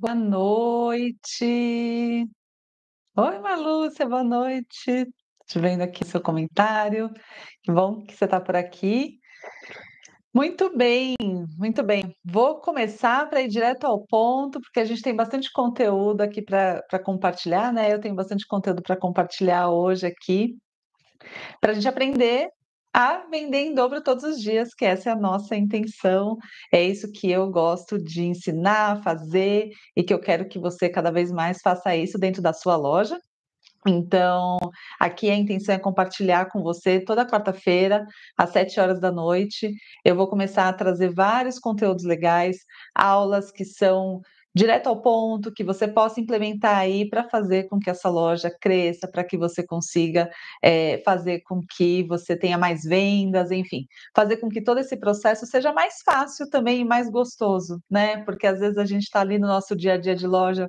Boa noite. Oi, Malúcia, boa noite. Te vendo aqui seu comentário. Que bom que você está por aqui. Muito bem, muito bem. Vou começar para ir direto ao ponto, porque a gente tem bastante conteúdo aqui para compartilhar, né? Eu tenho bastante conteúdo para compartilhar hoje aqui, para a gente aprender a vender em dobro todos os dias, que essa é a nossa intenção. É isso que eu gosto de ensinar, fazer, e que eu quero que você cada vez mais faça isso dentro da sua loja. Então, aqui a intenção é compartilhar com você toda quarta-feira, às 7 horas da noite. Eu vou começar a trazer vários conteúdos legais, aulas que são direto ao ponto, que você possa implementar aí para fazer com que essa loja cresça, para que você consiga fazer com que você tenha mais vendas, enfim, fazer com que todo esse processo seja mais fácil também e mais gostoso, né? Porque às vezes a gente está ali no nosso dia a dia de loja,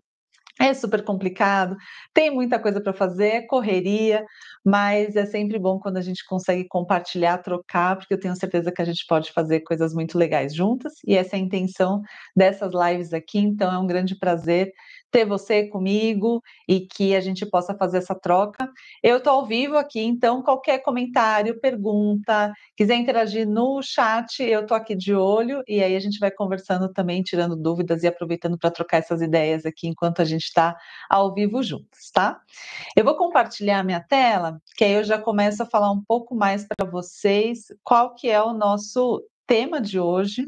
é super complicado, tem muita coisa para fazer, é correria, mas é sempre bom quando a gente consegue compartilhar, trocar, porque eu tenho certeza que a gente pode fazer coisas muito legais juntas, e essa é a intenção dessas lives aqui, então é um grande prazer ter você comigo e que a gente possa fazer essa troca. Eu estou ao vivo aqui, então qualquer comentário, pergunta, quiser interagir no chat, eu estou aqui de olho, e aí a gente vai conversando também, tirando dúvidas e aproveitando para trocar essas ideias aqui enquanto a gente está ao vivo juntos, tá? Eu vou compartilhar a minha tela, que aí eu já começo a falar um pouco mais para vocês qual que é o nosso tema de hoje.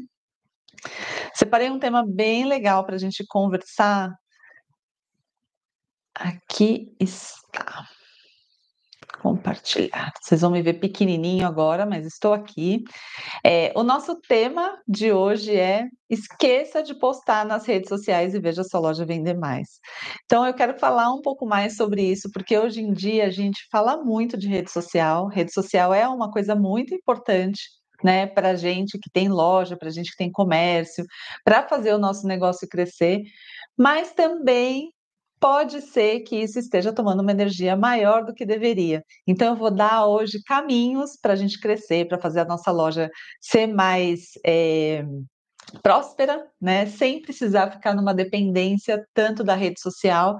Separei um tema bem legal para a gente conversar. Aqui está. Compartilhar. Vocês vão me ver pequenininho agora, mas estou aqui. O nosso tema de hoje é: esqueça de postar nas redes sociais e veja sua loja vender mais. Então, eu quero falar um pouco mais sobre isso, porque hoje em dia a gente fala muito de rede social. Rede social é uma coisa muito importante, né, para a gente que tem loja, para a gente que tem comércio, para fazer o nosso negócio crescer, mas também pode ser que isso esteja tomando uma energia maior do que deveria. Então, eu vou dar hoje caminhos para a gente crescer, para fazer a nossa loja ser mais próspera, né? Sem precisar ficar numa dependência tanto da rede social,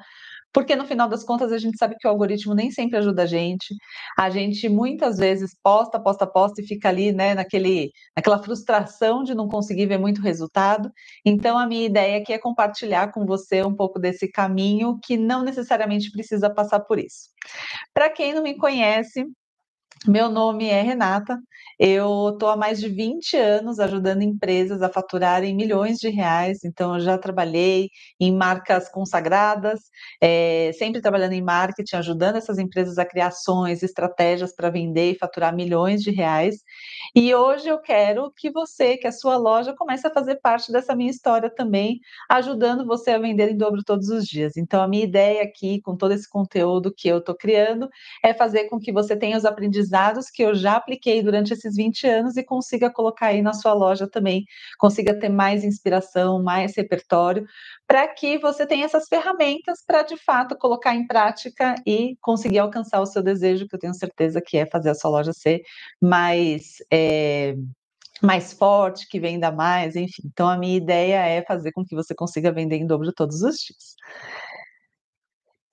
porque no final das contas a gente sabe que o algoritmo nem sempre ajuda a gente. A gente muitas vezes posta, posta, posta e fica ali, né, naquela frustração de não conseguir ver muito resultado. Então, a minha ideia aqui é compartilhar com você um pouco desse caminho que não necessariamente precisa passar por isso. Para quem não me conhece, meu nome é Renata, eu estou há mais de 20 anos ajudando empresas a faturarem milhões de reais, então eu já trabalhei em marcas consagradas, sempre trabalhando em marketing, ajudando essas empresas a criar ações, estratégias para vender e faturar milhões de reais. E hoje eu quero que você, que a sua loja, comece a fazer parte dessa minha história também, ajudando você a vender em dobro todos os dias. Então, a minha ideia aqui, com todo esse conteúdo que eu estou criando, é fazer com que você tenha os aprendizados que eu já apliquei durante esses 20 anos e consiga colocar aí na sua loja também, consiga ter mais inspiração, mais repertório, para que você tenha essas ferramentas para, de fato, colocar em prática e conseguir alcançar o seu desejo, que eu tenho certeza que é fazer a sua loja ser mais forte, que venda mais, enfim. Então, a minha ideia é fazer com que você consiga vender em dobro todos os dias.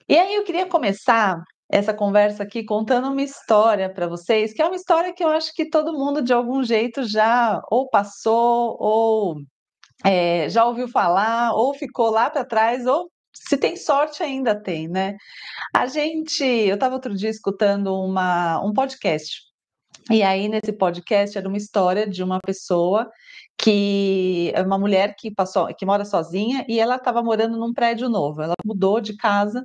E aí eu queria começar essa conversa aqui contando uma história para vocês, que é uma história que eu acho que todo mundo de algum jeito já ou passou, ou já ouviu falar, ou ficou lá para trás, ou se tem sorte ainda tem, né? Eu estava outro dia escutando um podcast, e aí nesse podcast era uma história de uma pessoa que é uma mulher que mora sozinha e ela estava morando num prédio novo. Ela mudou de casa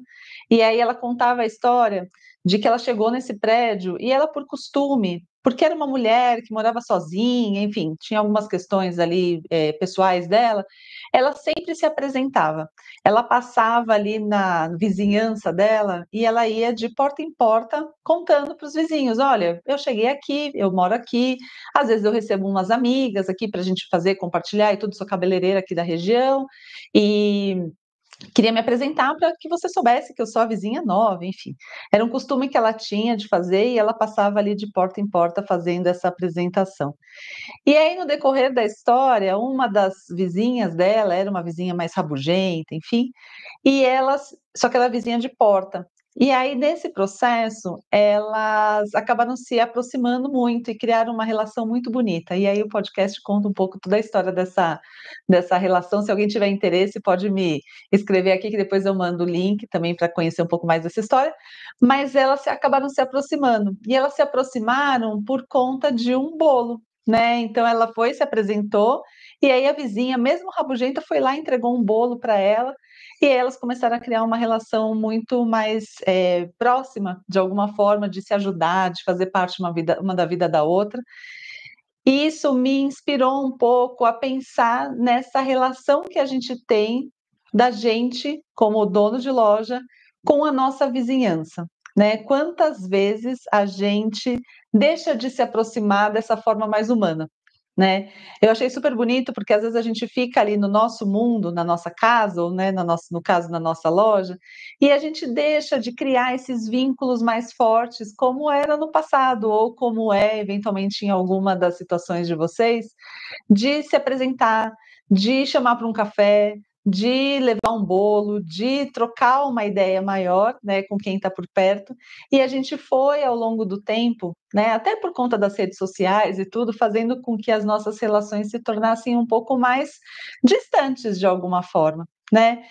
e aí ela contava a história de que ela chegou nesse prédio e ela, por costume, porque era uma mulher que morava sozinha, enfim, tinha algumas questões ali pessoais dela, ela sempre se apresentava. Ela passava ali na vizinhança dela e ela ia de porta em porta contando para os vizinhos: olha, eu cheguei aqui, eu moro aqui, às vezes eu recebo umas amigas aqui para a gente fazer, compartilhar e tudo, sou cabeleireira aqui da região, e queria me apresentar para que você soubesse que eu sou a vizinha nova, enfim. Era um costume que ela tinha de fazer e ela passava ali de porta em porta fazendo essa apresentação. E aí, no decorrer da história, uma das vizinhas dela era uma vizinha mais rabugenta, enfim, e elas só que ela é vizinha de porta. E aí, nesse processo, elas acabaram se aproximando muito e criaram uma relação muito bonita. E aí o podcast conta um pouco toda a história dessa relação. Se alguém tiver interesse, pode me escrever aqui, que depois eu mando o link também para conhecer um pouco mais dessa história. Mas elas acabaram se aproximando. E elas se aproximaram por conta de um bolo, né? Então ela foi, se apresentou, e aí a vizinha, mesmo rabugenta, foi lá e entregou um bolo para ela, e elas começaram a criar uma relação muito mais, próxima, de alguma forma, de se ajudar, de fazer parte uma da vida da outra. E isso me inspirou um pouco a pensar nessa relação que a gente tem, da gente, como dono de loja, com a nossa vizinhança, né. Quantas vezes a gente deixa de se aproximar dessa forma mais humana, né. Eu achei super bonito, porque às vezes a gente fica ali no nosso mundo, na nossa casa ou, né, no caso, na nossa loja, e a gente deixa de criar esses vínculos mais fortes, como era no passado ou como é eventualmente em alguma das situações de vocês, de se apresentar, de chamar para um café, de levar um bolo, de trocar uma ideia maior, né, com quem está por perto. E a gente foi, ao longo do tempo, né, até por conta das redes sociais e tudo, fazendo com que as nossas relações se tornassem um pouco mais distantes de alguma forma, né.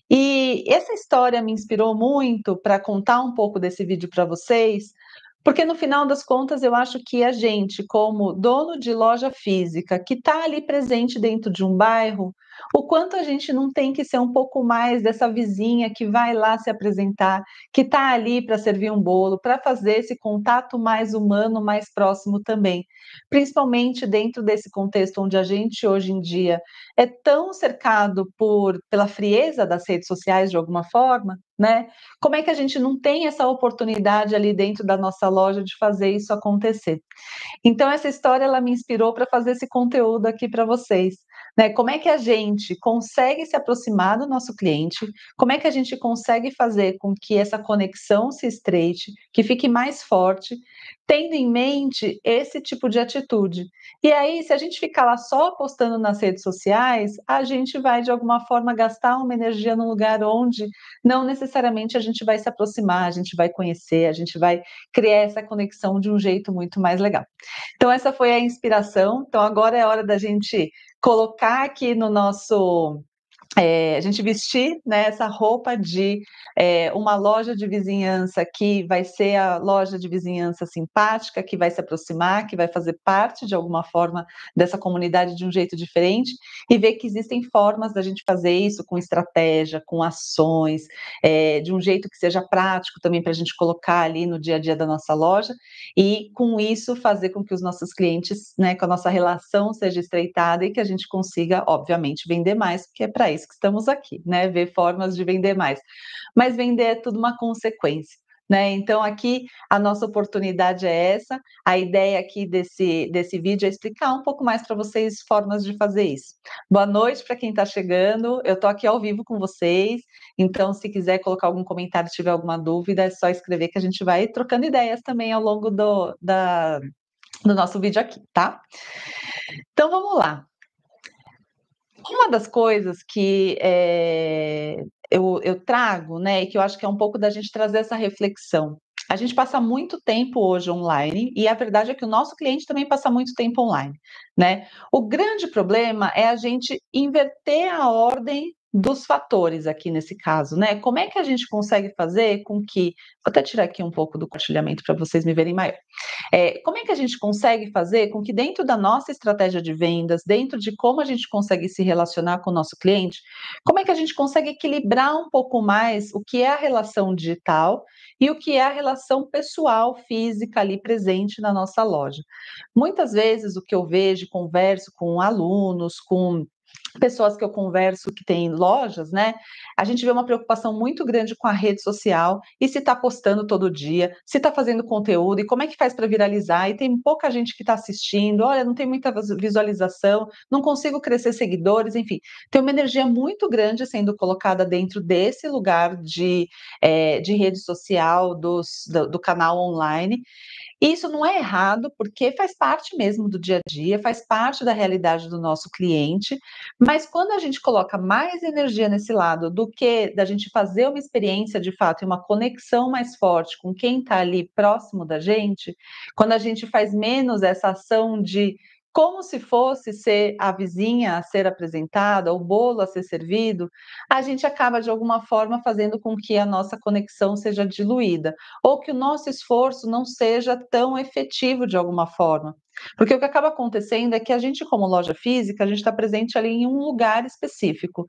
E essa história me inspirou muito para contar um pouco desse vídeo para vocês, porque no final das contas eu acho que a gente, como dono de loja física, que está ali presente dentro de um bairro, o quanto a gente não tem que ser um pouco mais dessa vizinha que vai lá se apresentar, que está ali para servir um bolo, para fazer esse contato mais humano, mais próximo também. Principalmente dentro desse contexto onde a gente hoje em dia é tão cercado pela frieza das redes sociais de alguma forma, né? Como é que a gente não tem essa oportunidade ali dentro da nossa loja de fazer isso acontecer? Então essa história ela me inspirou para fazer esse conteúdo aqui para vocês, né, como é que a gente consegue se aproximar do nosso cliente, como é que a gente consegue fazer com que essa conexão se estreite, que fique mais forte, tendo em mente esse tipo de atitude. E aí, se a gente ficar lá só postando nas redes sociais, a gente vai de alguma forma gastar uma energia num lugar onde não necessariamente a gente vai se aproximar, a gente vai conhecer, a gente vai criar essa conexão de um jeito muito mais legal. Então essa foi a inspiração, então agora é hora da gente colocar aqui no nosso a gente vestir, né, essa roupa de, uma loja de vizinhança que vai ser a loja de vizinhança simpática, que vai se aproximar, que vai fazer parte de alguma forma dessa comunidade de um jeito diferente, e ver que existem formas da gente fazer isso com estratégia, com ações, de um jeito que seja prático também para a gente colocar ali no dia a dia da nossa loja, e com isso fazer com que os nossos clientes, né, com a nossa relação seja estreitada e que a gente consiga, obviamente, vender mais, porque é para isso que estamos aqui, né, ver formas de vender mais. Mas vender é tudo uma consequência, né, então aqui a nossa oportunidade é essa, a ideia aqui desse vídeo é explicar um pouco mais para vocês formas de fazer isso. Boa noite para quem está chegando, eu estou aqui ao vivo com vocês, então se quiser colocar algum comentário, se tiver alguma dúvida, é só escrever que a gente vai trocando ideias também ao longo do nosso vídeo aqui, tá? Então vamos lá. Uma das coisas que, eu trago, né, e que eu acho que é um pouco da gente trazer essa reflexão. A gente passa muito tempo hoje online e a verdade é que o nosso cliente também passa muito tempo online, né. O grande problema é a gente inverter a ordem dos fatores aqui nesse caso, né. Como é que a gente consegue fazer com que vou até tirar aqui um pouco do compartilhamento para vocês me verem maior. Como é que a gente consegue fazer com que dentro da nossa estratégia de vendas, dentro de como a gente consegue se relacionar com o nosso cliente, como é que a gente consegue equilibrar um pouco mais o que é a relação digital e o que é a relação pessoal, física ali presente na nossa loja. Muitas vezes o que eu vejo, converso com alunos, com pessoas que eu converso que têm lojas, né, a gente vê uma preocupação muito grande com a rede social e se está postando todo dia, se está fazendo conteúdo e como é que faz para viralizar, e tem pouca gente que está assistindo, olha, não tem muita visualização, não consigo crescer seguidores, enfim, tem uma energia muito grande sendo colocada dentro desse lugar de rede social, do canal online, e isso não é errado, porque faz parte mesmo do dia a dia, faz parte da realidade do nosso cliente, mas quando a gente coloca mais energia nesse lado do que da gente fazer uma experiência de fato e uma conexão mais forte com quem está ali próximo da gente, quando a gente faz menos essa ação de como se fosse ser a vizinha a ser apresentada, o bolo a ser servido, a gente acaba de alguma forma fazendo com que a nossa conexão seja diluída ou que o nosso esforço não seja tão efetivo de alguma forma. Porque o que acaba acontecendo é que a gente, como loja física, a gente está presente ali em um lugar específico.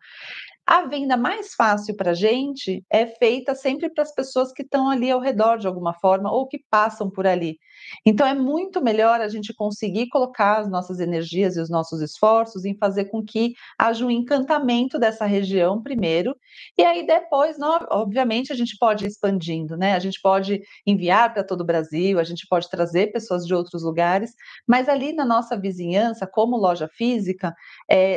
A venda mais fácil para a gente é feita sempre para as pessoas que estão ali ao redor de alguma forma ou que passam por ali. Então é muito melhor a gente conseguir colocar as nossas energias e os nossos esforços em fazer com que haja um encantamento dessa região primeiro, e aí depois, obviamente, a gente pode ir expandindo, né? A gente pode enviar para todo o Brasil, a gente pode trazer pessoas de outros lugares, mas ali na nossa vizinhança, como loja física,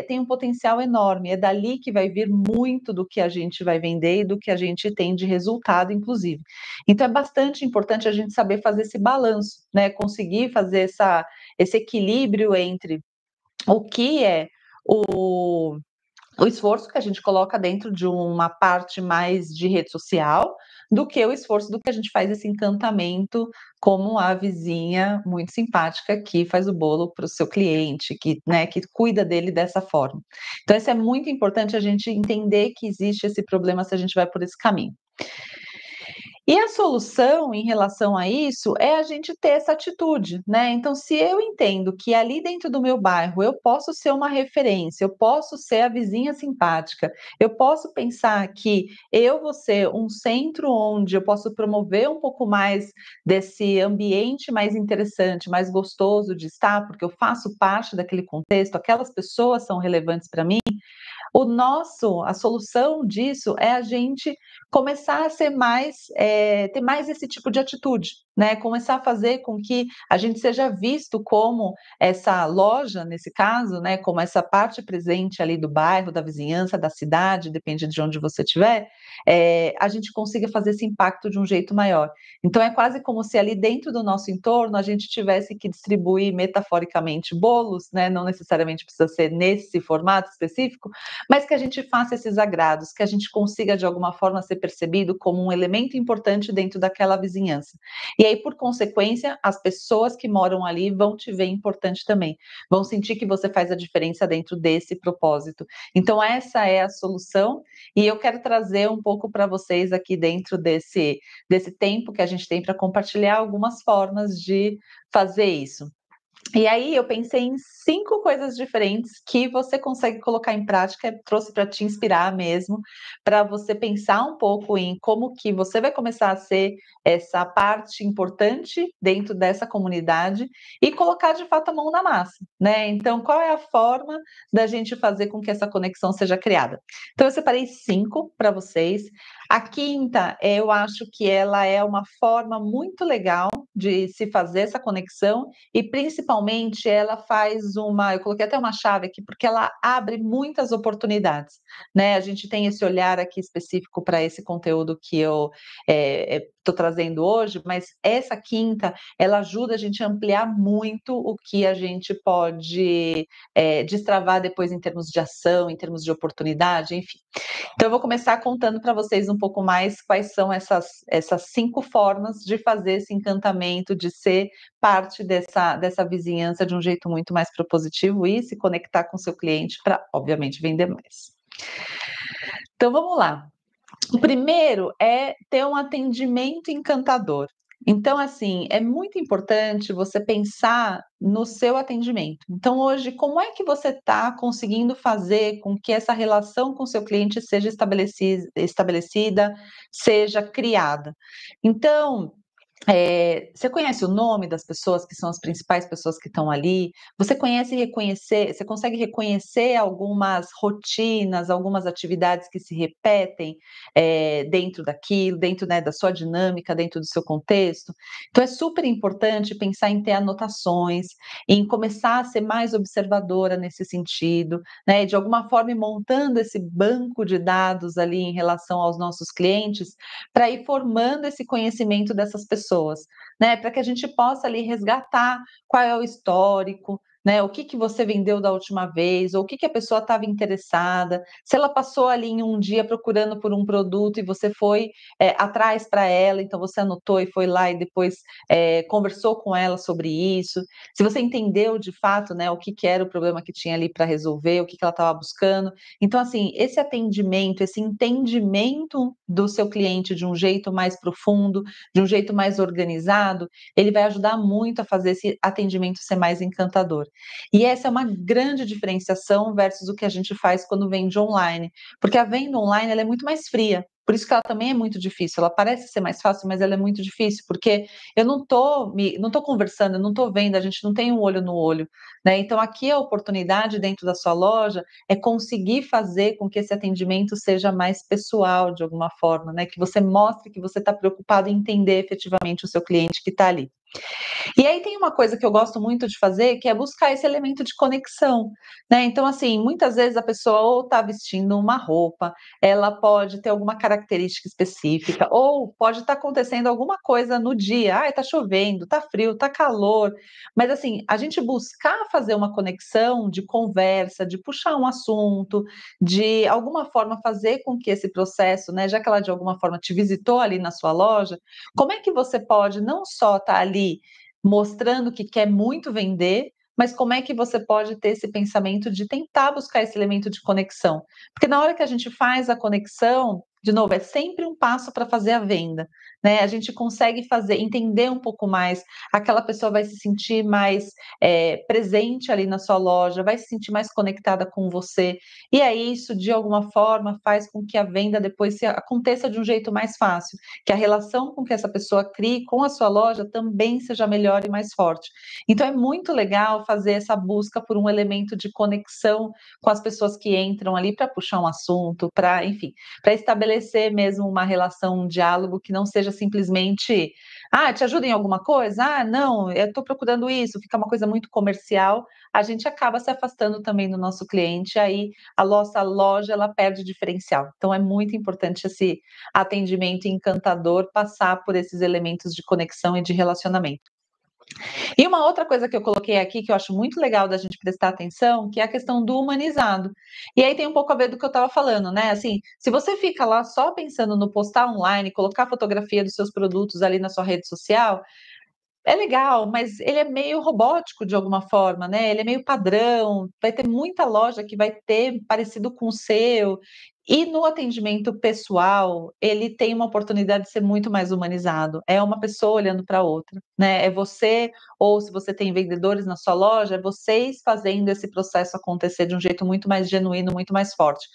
tem um potencial enorme. É dali que vai vir muito do que a gente vai vender e do que a gente tem de resultado, inclusive. Então, é bastante importante a gente saber fazer esse balanço, né? Conseguir fazer esse equilíbrio entre o que é o o esforço que a gente coloca dentro de uma parte mais de rede social, do que o esforço do que a gente faz esse encantamento como a vizinha muito simpática que faz o bolo para o seu cliente, que, né, que cuida dele dessa forma. Então isso é muito importante a gente entender que existe esse problema se a gente vai por esse caminho. E a solução em relação a isso é a gente ter essa atitude, né. Então, se eu entendo que ali dentro do meu bairro eu posso ser uma referência, eu posso ser a vizinha simpática, eu posso pensar que eu vou ser um centro onde eu posso promover um pouco mais desse ambiente mais interessante, mais gostoso de estar, porque eu faço parte daquele contexto, aquelas pessoas são relevantes para mim, a solução disso é a gente começar a ser mais, ter mais esse tipo de atitude, né, começar a fazer com que a gente seja visto como essa loja, nesse caso, né, como essa parte presente ali do bairro, da vizinhança, da cidade, depende de onde você estiver, a gente consiga fazer esse impacto de um jeito maior. Então é quase como se ali dentro do nosso entorno a gente tivesse que distribuir metaforicamente bolos, né, não necessariamente precisa ser nesse formato específico, mas que a gente faça esses agrados, que a gente consiga de alguma forma ser percebido como um elemento importante dentro daquela vizinhança. E aí, por consequência, as pessoas que moram ali vão te ver importante também, vão sentir que você faz a diferença dentro desse propósito. Então, essa é a solução, e eu quero trazer um pouco para vocês aqui dentro desse tempo que a gente tem para compartilhar algumas formas de fazer isso. E aí eu pensei em 5 coisas diferentes que você consegue colocar em prática, trouxe para te inspirar mesmo, para você pensar um pouco em como que você vai começar a ser essa parte importante dentro dessa comunidade e colocar de fato a mão na massa, né. Então qual é a forma da gente fazer com que essa conexão seja criada? Então eu separei 5 para vocês. A quinta, eu acho que ela é uma forma muito legal de se fazer essa conexão e principalmente ela faz eu coloquei até uma chave aqui, porque ela abre muitas oportunidades, né, a gente tem esse olhar aqui específico para esse conteúdo que eu, estou trazendo hoje, mas essa quinta, ela ajuda a gente a ampliar muito o que a gente pode, destravar depois em termos de ação, em termos de oportunidade, enfim. Então eu vou começar contando para vocês um pouco mais quais são essas 5 formas de fazer esse encantamento, de ser parte dessa vizinhança de um jeito muito mais propositivo e se conectar com o seu cliente para, obviamente, vender mais. Então vamos lá. O primeiro é ter um atendimento encantador. Então, assim, é muito importante você pensar no seu atendimento. Então, hoje, como é que você está conseguindo fazer com que essa relação com o seu cliente seja estabelecida, seja criada? Então, Você conhece o nome das pessoas que são as principais pessoas que estão ali? Você conhece e reconhecer você consegue reconhecer algumas rotinas, algumas atividades que se repetem, dentro daquilo, dentro, né, da sua dinâmica, dentro do seu contexto? Então é super importante pensar em ter anotações, em começar a ser mais observadora nesse sentido, né, de alguma forma ir montando esse banco de dados ali em relação aos nossos clientes, para ir formando esse conhecimento dessas pessoas, né, para que a gente possa ali resgatar qual é o histórico, né, o que que você vendeu da última vez, ou o que que a pessoa estava interessada, se ela passou ali em um dia procurando por um produto e você foi, atrás para ela, então você anotou e foi lá e depois, conversou com ela sobre isso, se você entendeu de fato, né, o que que era o problema que tinha ali para resolver, o que que ela estava buscando. Então, assim, esse atendimento, esse entendimento do seu cliente de um jeito mais profundo, de um jeito mais organizado, ele vai ajudar muito a fazer esse atendimento ser mais encantador. E essa é uma grande diferenciação versus o que a gente faz quando vende online, porque a venda online ela é muito mais fria. Por isso que ela também é muito difícil. Ela parece ser mais fácil, mas ela é muito difícil, porque eu não tô conversando, eu não tô vendo, a gente não tem um olho no olho, né? Então aqui a oportunidade dentro da sua loja é conseguir fazer com que esse atendimento seja mais pessoal de alguma forma, né, que você mostre que você está preocupado em entender efetivamente o seu cliente que está ali. E aí tem uma coisa que eu gosto muito de fazer, que é buscar esse elemento de conexão, né, então, assim, muitas vezes a pessoa ou está vestindo uma roupa, ela pode ter alguma característica específica, ou pode estar acontecendo alguma coisa no dia, "Ai, tá chovendo, tá frio, tá calor", mas, assim, a gente buscar fazer uma conexão de conversa, de puxar um assunto, de alguma forma fazer com que esse processo, né, já que ela de alguma forma te visitou ali na sua loja, como é que você pode não só estar ali mostrando que quer muito vender, mas como é que você pode ter esse pensamento de tentar buscar esse elemento de conexão? Porque na hora que a gente faz a conexão, de novo, é sempre um passo para fazer a venda, né? A gente consegue fazer, entender um pouco mais, aquela pessoa vai se sentir mais presente ali na sua loja, vai se sentir mais conectada com você, e aí isso, de alguma forma, faz com que a venda depois aconteça de um jeito mais fácil, que a relação com que essa pessoa crie com a sua loja também seja melhor e mais forte. Então é muito legal fazer essa busca por um elemento de conexão com as pessoas que entram ali para puxar um assunto, para, enfim, para estabelecer mesmo uma relação, um diálogo que não seja simplesmente: "Ah, te ajuda em alguma coisa? Ah, não, eu estou procurando isso", fica uma coisa muito comercial, a gente acaba se afastando também do nosso cliente, aí a nossa loja ela perde diferencial. Então é muito importante esse atendimento encantador passar por esses elementos de conexão e de relacionamento. E uma outra coisa que eu coloquei aqui, que eu acho muito legal da gente prestar atenção, que é a questão do humanizado. E aí tem um pouco a ver do que eu estava falando, né? Assim, se você fica lá só pensando no postar online, colocar fotografia dos seus produtos ali na sua rede social, é legal, mas ele é meio robótico de alguma forma, né, ele é meio padrão, vai ter muita loja que vai ter parecido com o seu, e no atendimento pessoal, ele tem uma oportunidade de ser muito mais humanizado, é uma pessoa olhando para outra, né, é você ou se você tem vendedores na sua loja, é vocês fazendo esse processo acontecer de um jeito muito mais genuíno, muito mais forte.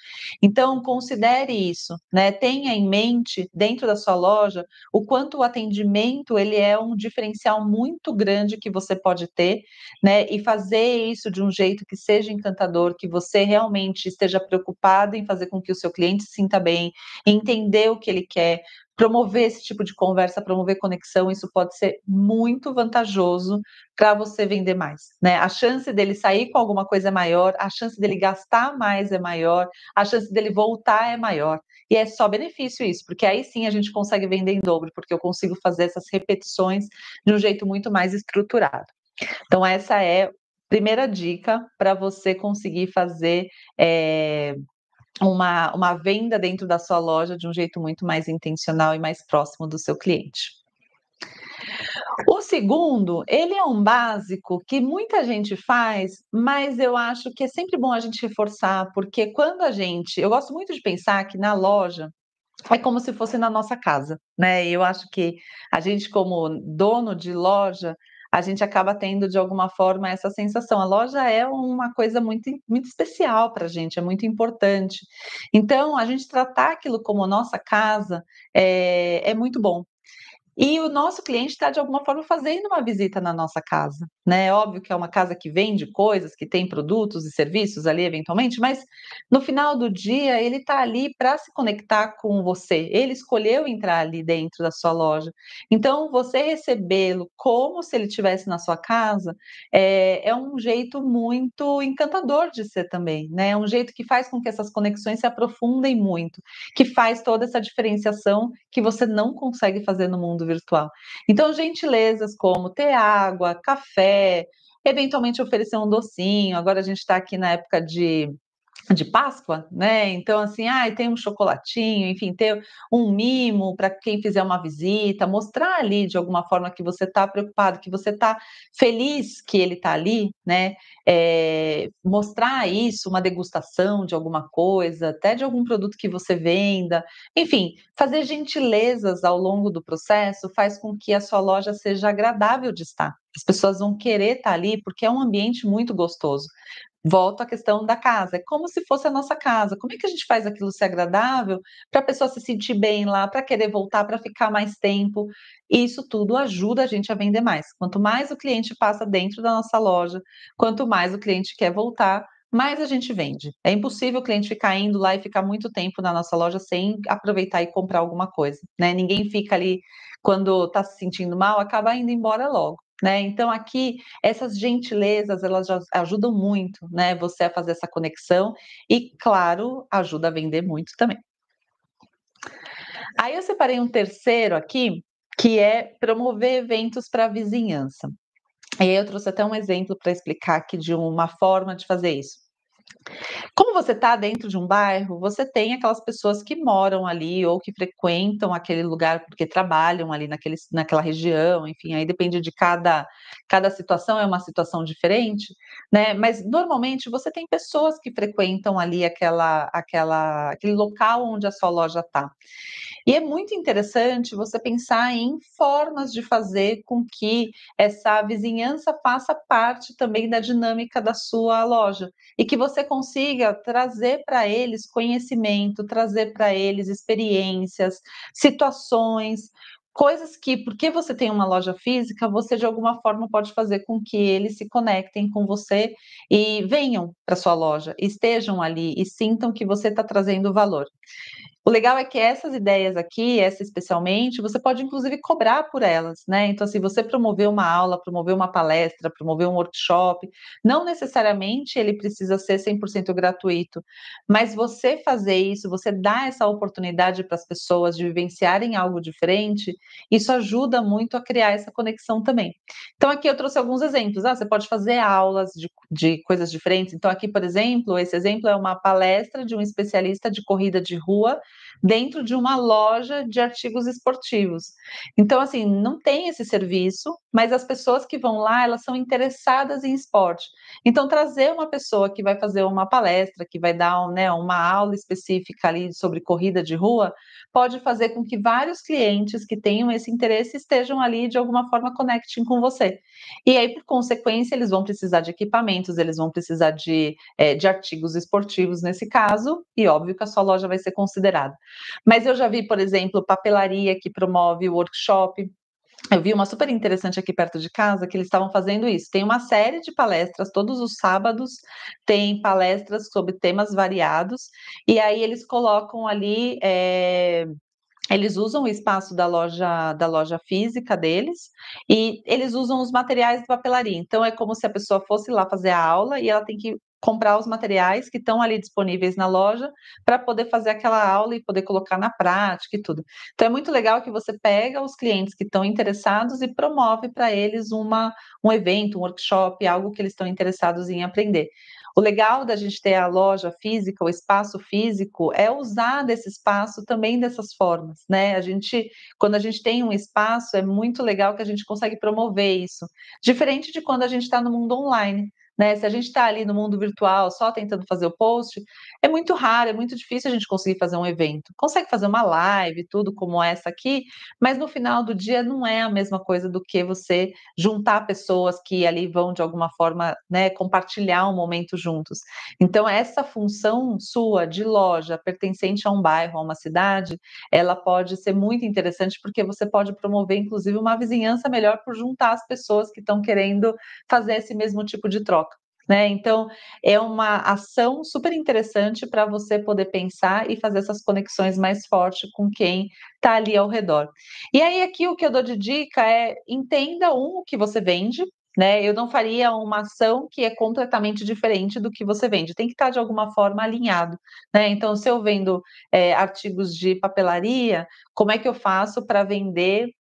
Então considere isso, né, tenha em mente dentro da sua loja o quanto o atendimento ele é um diferencial muito grande que você pode ter, né, e fazer isso de um jeito que seja encantador, que você realmente esteja preocupado em fazer com que o seu cliente se sinta bem, entender o que ele quer, promover esse tipo de conversa, promover conexão, isso pode ser muito vantajoso para você vender mais, né. A chance dele sair com alguma coisa é maior, a chance dele gastar mais é maior, a chance dele voltar é maior. E é só benefício isso, porque aí sim a gente consegue vender em dobro, porque eu consigo fazer essas repetições de um jeito muito mais estruturado. Então essa é a primeira dica para você conseguir fazer, uma venda dentro da sua loja de um jeito muito mais intencional e mais próximo do seu cliente. O segundo, ele é um básico que muita gente faz, mas eu acho que é sempre bom a gente reforçar, porque quando a gente eu gosto muito de pensar que na loja é como se fosse na nossa casa, né, e eu acho que a gente como dono de loja, a gente acaba tendo de alguma forma essa sensação, a loja é uma coisa muito especial para a gente, é muito importante. Então, a gente tratar aquilo como nossa casa, é muito bom. E o nosso cliente está, de alguma forma, fazendo uma visita na nossa casa, né. Óbvio que é uma casa que vende coisas, que tem produtos e serviços ali, eventualmente, mas no final do dia ele está ali para se conectar com você. Ele escolheu entrar ali dentro da sua loja. Então, você recebê-lo como se ele estivesse na sua casa, é um jeito muito encantador de ser também, né. É um jeito que faz com que essas conexões se aprofundem muito, que faz toda essa diferenciação que você não consegue fazer no mundo virtual. Então, gentilezas como ter água, café, eventualmente oferecer um docinho. Agora a gente está aqui na época de Páscoa, né, então assim, ai, tem um chocolatinho, enfim, ter um mimo para quem fizer uma visita, mostrar ali de alguma forma que você está preocupado, que você está feliz que ele está ali, né, mostrar isso, uma degustação de alguma coisa, até de algum produto que você venda, enfim, fazer gentilezas ao longo do processo faz com que a sua loja seja agradável de estar. As pessoas vão querer estar ali, porque é um ambiente muito gostoso. Volto à questão da casa, é como se fosse a nossa casa. Como é que a gente faz aquilo ser agradável para a pessoa se sentir bem lá, para querer voltar, para ficar mais tempo? Isso tudo ajuda a gente a vender mais. Quanto mais o cliente passa dentro da nossa loja, quanto mais o cliente quer voltar, mais a gente vende. É impossível o cliente ficar indo lá e ficar muito tempo na nossa loja sem aproveitar e comprar alguma coisa, né? Ninguém fica ali quando está se sentindo mal, acaba indo embora logo, né? Então aqui essas gentilezas, elas já ajudam muito, né, você a fazer essa conexão e, claro, ajuda a vender muito também. Aí eu separei um terceiro aqui, que é promover eventos para a vizinhança. E aí eu trouxe até um exemplo para explicar aqui de uma forma de fazer isso. Como você está dentro de um bairro, você tem aquelas pessoas que moram ali ou que frequentam aquele lugar porque trabalham ali naquela região, enfim, aí depende de cada situação, é uma situação diferente, né, mas normalmente você tem pessoas que frequentam ali aquele local onde a sua loja está. E é muito interessante você pensar em formas de fazer com que essa vizinhança faça parte também da dinâmica da sua loja e que você consiga trazer para eles conhecimento, trazer para eles experiências, situações, coisas que, porque você tem uma loja física, você de alguma forma pode fazer com que eles se conectem com você e venham para sua loja, estejam ali e sintam que você está trazendo valor. O legal é que essas ideias aqui, essa especialmente, você pode inclusive cobrar por elas, né. Então, assim, você promover uma aula, promover uma palestra, promover um workshop, não necessariamente ele precisa ser 100% gratuito, mas você fazer isso, você dar essa oportunidade para as pessoas de vivenciarem algo diferente, isso ajuda muito a criar essa conexão também. Então aqui eu trouxe alguns exemplos, você pode fazer aulas de coisas diferentes, então aqui, por exemplo, esse exemplo é uma palestra de um especialista de corrida de rua, dentro de uma loja de artigos esportivos. Então, assim, não tem esse serviço, mas as pessoas que vão lá, elas são interessadas em esporte. Então, trazer uma pessoa que vai fazer uma palestra, que vai dar, né, uma aula específica ali sobre corrida de rua, pode fazer com que vários clientes que tenham esse interesse estejam ali de alguma forma conectem com você. E aí, por consequência, eles vão precisar de equipamentos, eles vão precisar de artigos esportivos nesse caso, e óbvio que a sua loja vai ser considerada. Mas eu já vi, por exemplo, papelaria que promove workshop. Eu vi uma super interessante aqui perto de casa que eles estavam fazendo isso. Tem uma série de palestras, todos os sábados tem palestras sobre temas variados, e aí eles colocam ali, eles usam o espaço da loja física deles, e eles usam os materiais de papelaria. Então é como se a pessoa fosse lá fazer a aula e ela tem que comprar os materiais que estão ali disponíveis na loja, para poder fazer aquela aula e poder colocar na prática e tudo. Então é muito legal que você pega os clientes que estão interessados e promove para eles um evento, um workshop, algo que eles estão interessados em aprender. O legal da gente ter a loja física, o espaço físico, é usar desse espaço também dessas formas, né. Quando a gente tem um espaço, é muito legal que a gente consegue promover isso, diferente de quando a gente está no mundo online. né? Se a gente está ali no mundo virtual só tentando fazer o post, é muito raro, é muito difícil a gente conseguir fazer um evento. Consegue fazer uma live, tudo como essa aqui, mas no final do dia não é a mesma coisa do que você juntar pessoas que ali vão de alguma forma, né, compartilhar um momento juntos. Então essa função sua de loja pertencente a um bairro, a uma cidade, ela pode ser muito interessante porque você pode promover inclusive uma vizinhança melhor por juntar as pessoas que estão querendo fazer esse mesmo tipo de troca. Né, então é uma ação super interessante para você poder pensar e fazer essas conexões mais fortes com quem está ali ao redor. E aí aqui o que eu dou de dica é entenda o que você vende, né? Eu não faria uma ação que é completamente diferente do que você vende. Tem que estar de alguma forma alinhado, né? Então, se eu vendo artigos de papelaria, como é que eu faço para vender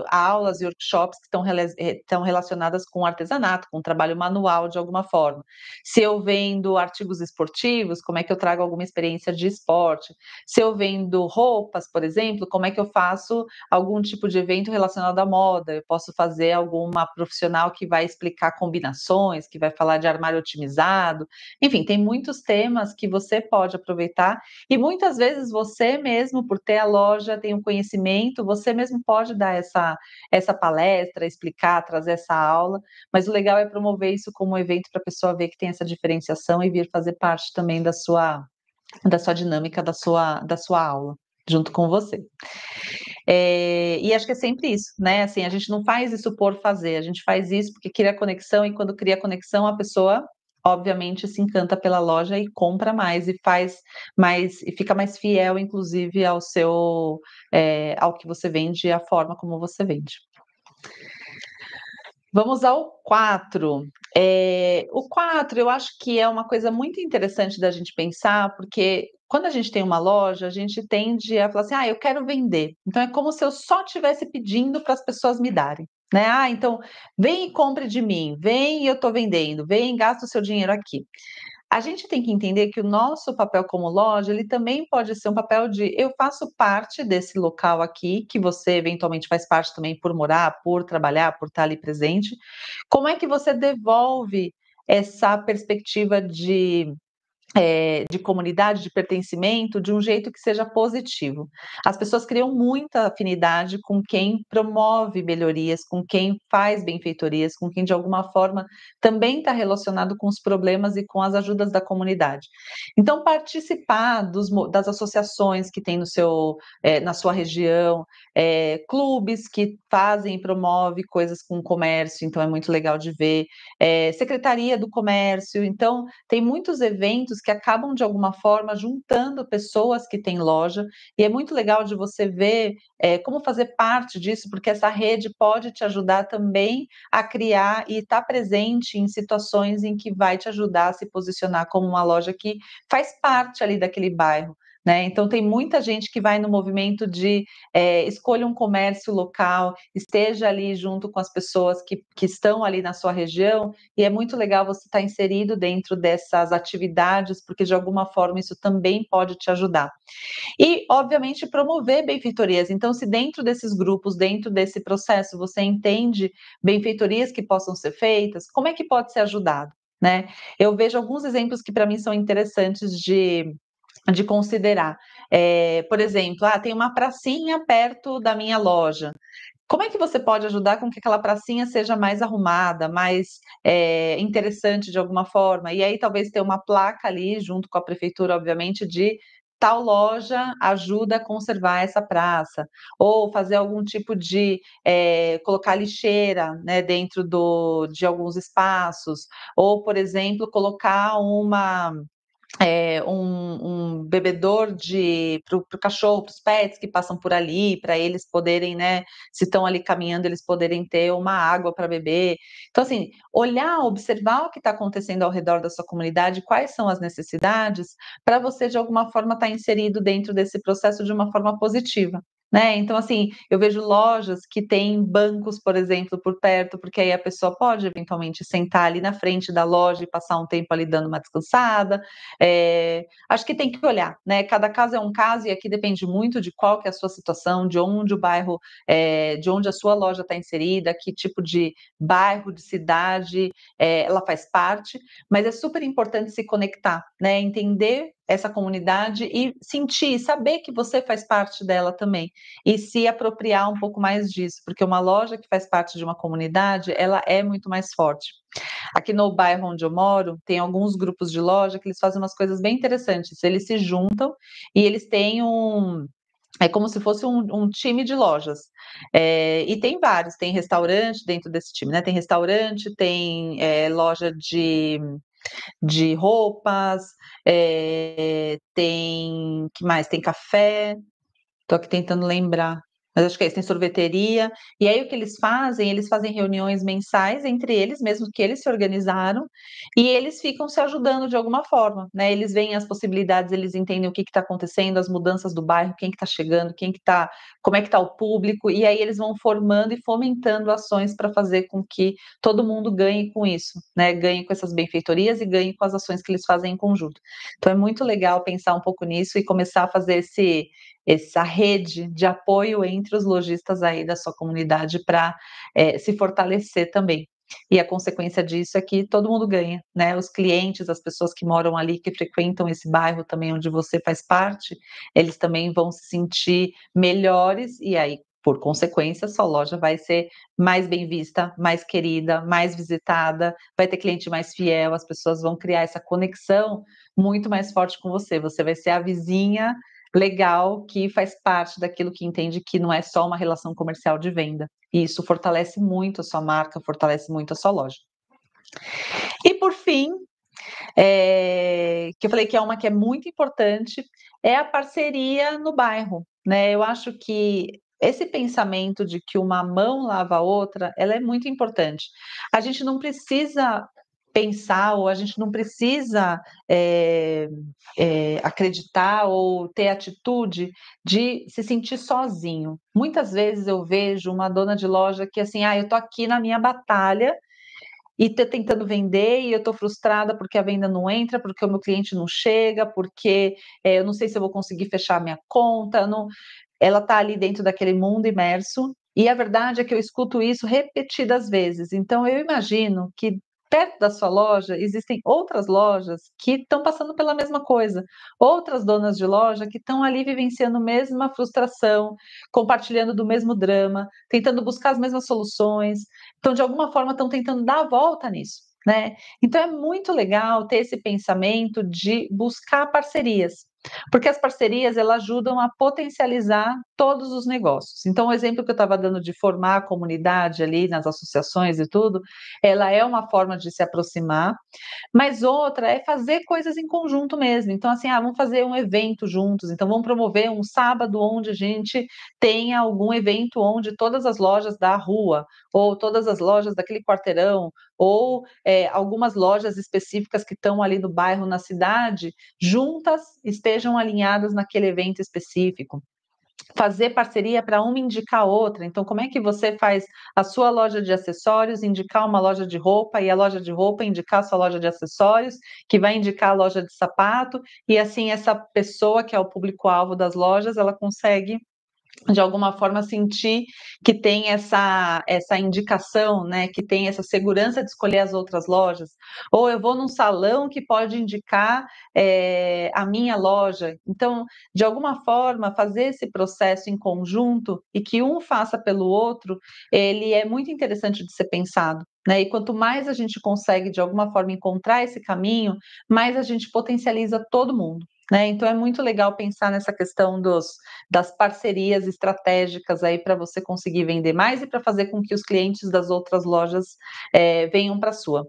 aulas e workshops que estão relacionadas com artesanato, com trabalho manual de alguma forma. Se eu vendo artigos esportivos, como é que eu trago alguma experiência de esporte? Se eu vendo roupas, por exemplo, como é que eu faço algum tipo de evento relacionado à moda? Eu posso fazer alguma profissional que vai explicar combinações, que vai falar de armário otimizado. Enfim, tem muitos temas que você pode aproveitar e muitas vezes você mesmo, por ter a loja, tem o conhecimento, você mesmo pode dar essa palestra, explicar, trazer essa aula, mas o legal é promover isso como um evento para a pessoa ver que tem essa diferenciação e vir fazer parte também da sua dinâmica, da sua aula, junto com você. E acho que é sempre isso, né? Assim, a gente não faz isso por fazer, a gente faz isso porque cria conexão, e quando cria conexão, a pessoa, obviamente, se encanta pela loja e compra mais, e faz mais, e fica mais fiel, inclusive, ao que você vende e à forma como você vende. Vamos ao 4. O 4 eu acho que é uma coisa muito interessante da gente pensar, porque quando a gente tem uma loja, a gente tende a falar assim: "Ah, eu quero vender". Então é como se eu só estivesse pedindo para as pessoas me darem, né. "Ah, então vem e compre de mim, vem e eu estou vendendo, vem e gasta o seu dinheiro aqui". A gente tem que entender que o nosso papel como loja, ele também pode ser um papel de eu faço parte desse local aqui, que você eventualmente faz parte também por morar, por trabalhar, por estar ali presente. Como é que você devolve essa perspectiva de comunidade, de pertencimento, de um jeito que seja positivo? As pessoas criam muita afinidade com quem promove melhorias, com quem faz benfeitorias, com quem de alguma forma também está relacionado com os problemas e com as ajudas da comunidade. Então participar das associações que tem na sua região, clubes que fazem e promove coisas com o comércio, então é muito legal de ver, secretaria do comércio, então tem muitos eventos que acabam de alguma forma juntando pessoas que têm loja, e é muito legal de você ver, como fazer parte disso, porque essa rede pode te ajudar também a criar e estar presente em situações em que vai te ajudar a se posicionar como uma loja que faz parte ali daquele bairro, né. Então tem muita gente que vai no movimento de, escolha um comércio local, esteja ali junto com as pessoas que estão ali na sua região, e é muito legal você estar inserido dentro dessas atividades, porque de alguma forma isso também pode te ajudar. E, obviamente, promover benfeitorias. Então, se dentro desses grupos, dentro desse processo, você entende benfeitorias que possam ser feitas, como é que pode ser ajudado, né? Eu vejo alguns exemplos que para mim são interessantes de considerar. Por exemplo, tem uma pracinha perto da minha loja. Como é que você pode ajudar com que aquela pracinha seja mais arrumada, mais, interessante de alguma forma? E aí talvez ter uma placa ali junto com a prefeitura, obviamente, de tal loja ajuda a conservar essa praça, ou fazer algum tipo de, colocar lixeira, né, dentro de alguns espaços, ou, por exemplo, colocar um bebedor para o cachorro, para os pets que passam por ali, para eles poderem, né, se estão ali caminhando, eles poderem ter uma água para beber. Então, assim, olhar, observar o que está acontecendo ao redor da sua comunidade, quais são as necessidades, para você, de alguma forma, estar inserido dentro desse processo de uma forma positiva. né? Então, assim, eu vejo lojas que têm bancos, por exemplo, por perto, porque aí a pessoa pode eventualmente sentar ali na frente da loja e passar um tempo ali dando uma descansada. Acho que tem que olhar, né? Cada caso é um caso e aqui depende muito de qual que é a sua situação, de onde o bairro, de onde a sua loja está inserida, que tipo de bairro, de cidade, ela faz parte, mas é super importante se conectar, né? Entender essa comunidade e sentir, saber que você faz parte dela também e se apropriar um pouco mais disso, porque uma loja que faz parte de uma comunidade, ela é muito mais forte. Aqui no bairro onde eu moro, tem alguns grupos de loja que eles fazem umas coisas bem interessantes. Eles se juntam e eles têm é como se fosse um time de lojas. E tem vários, tem restaurante dentro desse time, né? Tem restaurante, tem loja de roupas, tem que mais? Tem café. Estou aqui tentando lembrar, mas acho que é isso, tem sorveteria. E aí o que eles fazem reuniões mensais entre eles, mesmo que eles se organizaram, e eles ficam se ajudando de alguma forma, né? Eles veem as possibilidades, eles entendem o que está acontecendo, as mudanças do bairro, quem que está chegando, quem que está, como é que está o público, e aí eles vão formando e fomentando ações para fazer com que todo mundo ganhe com isso, né? Ganhe com essas benfeitorias e ganhe com as ações que eles fazem em conjunto. Então é muito legal pensar um pouco nisso e começar a fazer essa rede de apoio entre os lojistas aí da sua comunidade para se fortalecer também. E a consequência disso é que todo mundo ganha, né? Os clientes, as pessoas que moram ali, que frequentam esse bairro também onde você faz parte, eles também vão se sentir melhores e aí, por consequência, sua loja vai ser mais bem vista, mais querida, mais visitada, vai ter cliente mais fiel, as pessoas vão criar essa conexão muito mais forte com você. Você vai ser a vizinha legal que faz parte daquilo que entende que não é só uma relação comercial de venda. E isso fortalece muito a sua marca, fortalece muito a sua loja. E por fim, que eu falei que é uma que é muito importante, é a parceria no bairro, né? Eu acho que esse pensamento de que uma mão lava a outra, ela é muito importante. A gente não precisa pensar ou a gente não precisa acreditar ou ter atitude de se sentir sozinho. Muitas vezes eu vejo uma dona de loja que assim, eu tô aqui na minha batalha e tô tentando vender e eu tô frustrada porque a venda não entra, porque o meu cliente não chega, porque eu não sei se eu vou conseguir fechar a minha conta. Não... Ela tá ali dentro daquele mundo imerso. E a verdade é que eu escuto isso repetidas vezes. Então, eu imagino que perto da sua loja existem outras lojas que estão passando pela mesma coisa, outras donas de loja que estão ali vivenciando a mesma frustração, compartilhando do mesmo drama, tentando buscar as mesmas soluções. Então, de alguma forma, estão tentando dar a volta nisso, né? Então, é muito legal ter esse pensamento de buscar parcerias, porque as parcerias elas ajudam a potencializar todos os negócios. Então, o exemplo que eu estava dando de formar a comunidade ali nas associações e tudo, ela é uma forma de se aproximar, mas outra é fazer coisas em conjunto mesmo. Então, assim, vamos fazer um evento juntos. Então, vamos promover um sábado onde a gente tenha algum evento onde todas as lojas da rua, ou todas as lojas daquele quarteirão, ou algumas lojas específicas que estão ali no bairro, na cidade, juntas estejam alinhadas naquele evento específico. Fazer parceria para uma indicar a outra. Então, como é que você faz a sua loja de acessórios indicar uma loja de roupa e a loja de roupa indicar a sua loja de acessórios, que vai indicar a loja de sapato, e assim essa pessoa que é o público-alvo das lojas, ela consegue de alguma forma sentir que tem essa indicação, né, que tem essa segurança de escolher as outras lojas, ou eu vou num salão que pode indicar a minha loja. Então, de alguma forma, fazer esse processo em conjunto e que um faça pelo outro, ele é muito interessante de ser pensado. Né? E quanto mais a gente consegue, de alguma forma, encontrar esse caminho, mais a gente potencializa todo mundo. Né? Então, é muito legal pensar nessa questão das parcerias estratégicas aí para você conseguir vender mais e para fazer com que os clientes das outras lojas venham para a sua.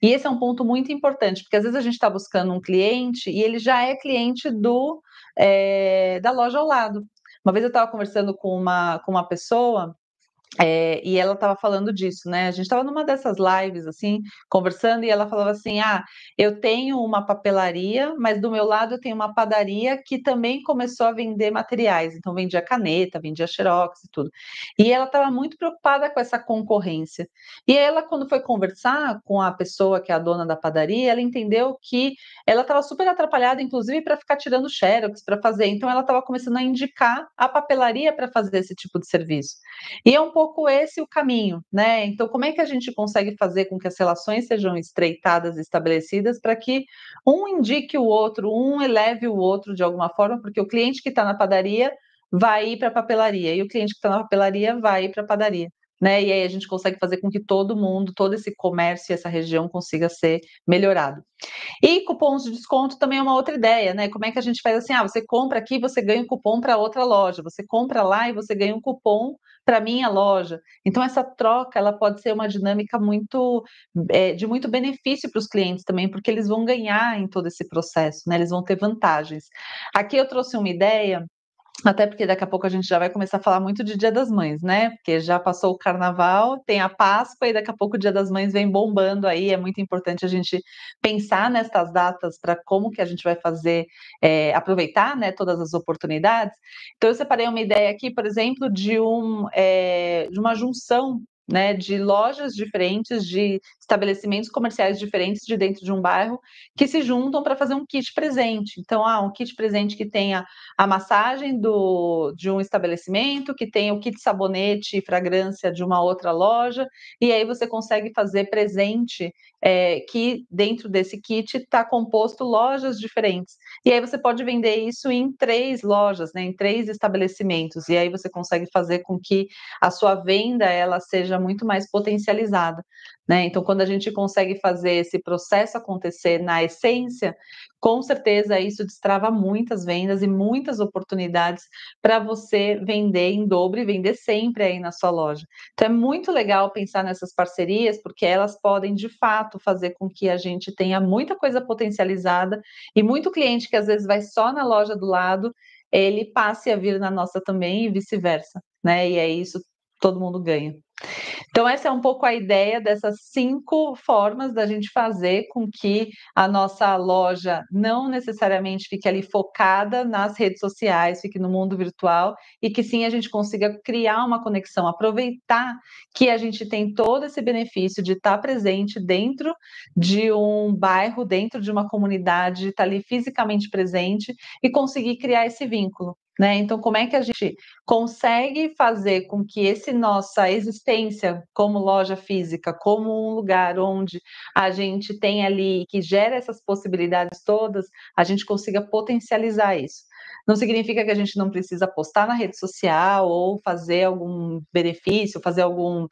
E esse é um ponto muito importante, porque às vezes a gente está buscando um cliente e ele já é cliente da loja ao lado. Uma vez eu estava conversando com uma pessoa E ela estava falando disso, né? A gente estava numa dessas lives, assim, conversando, e ela falava assim: Ah, eu tenho uma papelaria, mas do meu lado eu tenho uma padaria que também começou a vender materiais, então vendia caneta, vendia xerox e tudo. E ela estava muito preocupada com essa concorrência. E ela, quando foi conversar com a pessoa que é a dona da padaria, ela entendeu que ela estava super atrapalhada, inclusive para ficar tirando xerox para fazer. Então ela estava começando a indicar a papelaria para fazer esse tipo de serviço. E é um pouco esse o caminho, né? Então, como é que a gente consegue fazer com que as relações sejam estreitadas, estabelecidas, para que um indique o outro, um eleve o outro de alguma forma, porque o cliente que está na padaria vai ir para a papelaria, e o cliente que está na papelaria vai ir para a padaria. Né? E aí a gente consegue fazer com que todo mundo, todo esse comércio e essa região consiga ser melhorado. E cupons de desconto também é uma outra ideia, né? Como é que a gente faz assim? Ah, você compra aqui, você ganha um cupom para outra loja. Você compra lá e você ganha um cupom para minha loja. Então essa troca, ela pode ser uma dinâmica muito de muito benefício para os clientes também, porque eles vão ganhar em todo esse processo, né? Eles vão ter vantagens. Aqui eu trouxe uma ideia, até porque daqui a pouco a gente já vai começar a falar muito de Dia das Mães, né? Porque já passou o Carnaval, tem a Páscoa e daqui a pouco o Dia das Mães vem bombando aí. É muito importante a gente pensar nessas datas para como que a gente vai fazer, aproveitar, né, todas as oportunidades. Então eu separei uma ideia aqui, por exemplo, de uma junção, né, de lojas diferentes, de estabelecimentos comerciais diferentes de dentro de um bairro que se juntam para fazer um kit presente. Então, um kit presente que tenha a massagem de um estabelecimento, que tem o kit sabonete e fragrância de uma outra loja, e aí você consegue fazer presente que dentro desse kit está composto lojas diferentes. E aí você pode vender isso em 3 lojas, né, em 3 estabelecimentos, e aí você consegue fazer com que a sua venda ela seja muito mais potencializada. Né? Então, quando a gente consegue fazer esse processo acontecer na essência, com certeza isso destrava muitas vendas e muitas oportunidades para você vender em dobro e vender sempre aí na sua loja. Então é muito legal pensar nessas parcerias, porque elas podem de fato fazer com que a gente tenha muita coisa potencializada e muito cliente que às vezes vai só na loja do lado, ele passe a vir na nossa também e vice-versa, né? E é isso, todo mundo ganha. Então, essa é um pouco a ideia dessas 5 formas da gente fazer com que a nossa loja não necessariamente fique ali focada nas redes sociais, fique no mundo virtual, e que sim a gente consiga criar uma conexão, aproveitar que a gente tem todo esse benefício de estar presente dentro de um bairro, dentro de uma comunidade, estar ali fisicamente presente e conseguir criar esse vínculo. Né? Então, como é que a gente consegue fazer com que esse nossa existência como loja física, como um lugar onde a gente tem ali, que gera essas possibilidades todas, a gente consiga potencializar isso. Não significa que a gente não precisa postar na rede social ou fazer algum benefício, fazer algum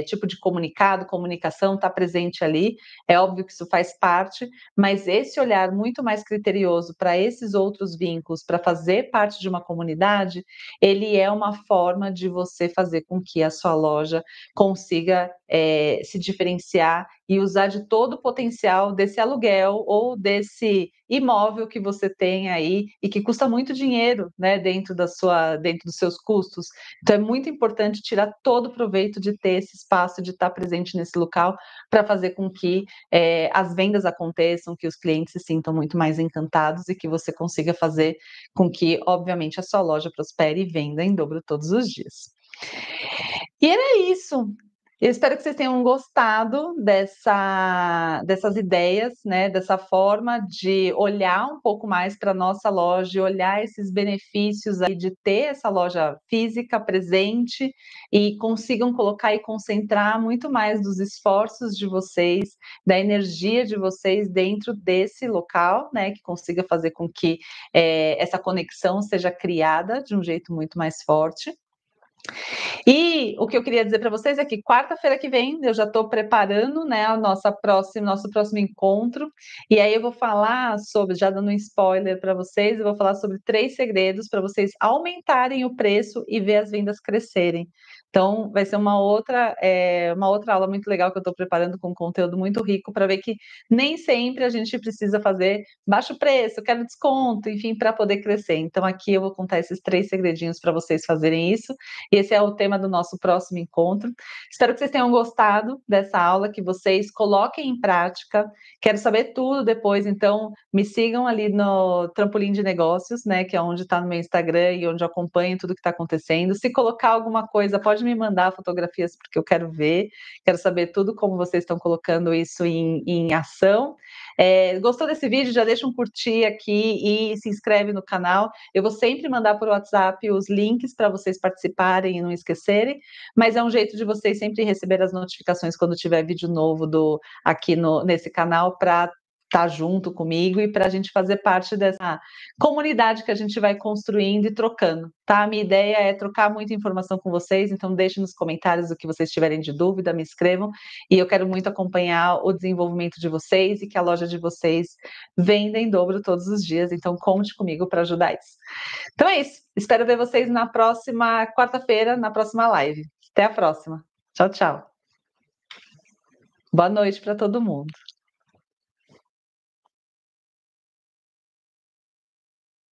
tipo de comunicado, comunicação, estar presente ali. É óbvio que isso faz parte, mas esse olhar muito mais criterioso para esses outros vínculos, para fazer parte de uma comunidade, ele é uma forma de você fazer com que a sua loja consiga se diferenciar e usar de todo o potencial desse aluguel ou desse imóvel que você tem aí e que custa muito dinheiro, né, dentro dos seus custos. Então é muito importante tirar todo o proveito de ter esse espaço, de estar presente nesse local para fazer com que as vendas aconteçam, que os clientes se sintam muito mais encantados e que você consiga fazer com que, obviamente, a sua loja prospere e venda em dobro todos os dias. E era isso. Eu espero que vocês tenham gostado dessas ideias, né, dessa forma de olhar um pouco mais para a nossa loja, olhar esses benefícios aí de ter essa loja física presente e consigam colocar e concentrar muito mais dos esforços de vocês, da energia de vocês dentro desse local, né, que consiga fazer com que essa conexão seja criada de um jeito muito mais forte. E o que eu queria dizer para vocês é que quarta-feira que vem eu já estou preparando, né, a nosso próximo encontro, e aí eu vou falar sobre, já dando um spoiler para vocês, eu vou falar sobre 3 segredos para vocês aumentarem o preço e ver as vendas crescerem. Então, vai ser uma outra aula muito legal que eu estou preparando com conteúdo muito rico para ver que nem sempre a gente precisa fazer baixo preço, quero desconto, enfim, para poder crescer. Então, aqui eu vou contar esses 3 segredinhos para vocês fazerem isso e esse é o tema do nosso próximo encontro. Espero que vocês tenham gostado dessa aula, que vocês coloquem em prática. Quero saber tudo depois, então me sigam ali no Trampolim de Negócios, né, que é onde está no meu Instagram e onde eu acompanho tudo que está acontecendo. Se colocar alguma coisa, pode me mandar fotografias, porque eu quero ver, quero saber tudo como vocês estão colocando isso em ação. Gostou desse vídeo? Já deixa um curtir aqui e se inscreve no canal. Eu vou sempre mandar por WhatsApp os links para vocês participarem e não esquecerem, mas é um jeito de vocês sempre receber as notificações quando tiver vídeo novo aqui nesse canal, para estar junto comigo e para a gente fazer parte dessa comunidade que a gente vai construindo e trocando, tá? A minha ideia é trocar muita informação com vocês, então deixem nos comentários o que vocês tiverem de dúvida, me escrevam, e eu quero muito acompanhar o desenvolvimento de vocês e que a loja de vocês venda em dobro todos os dias, então conte comigo para ajudar isso. Então é isso, espero ver vocês na próxima quarta-feira, na próxima live. Até a próxima. Tchau, tchau. Boa noite para todo mundo.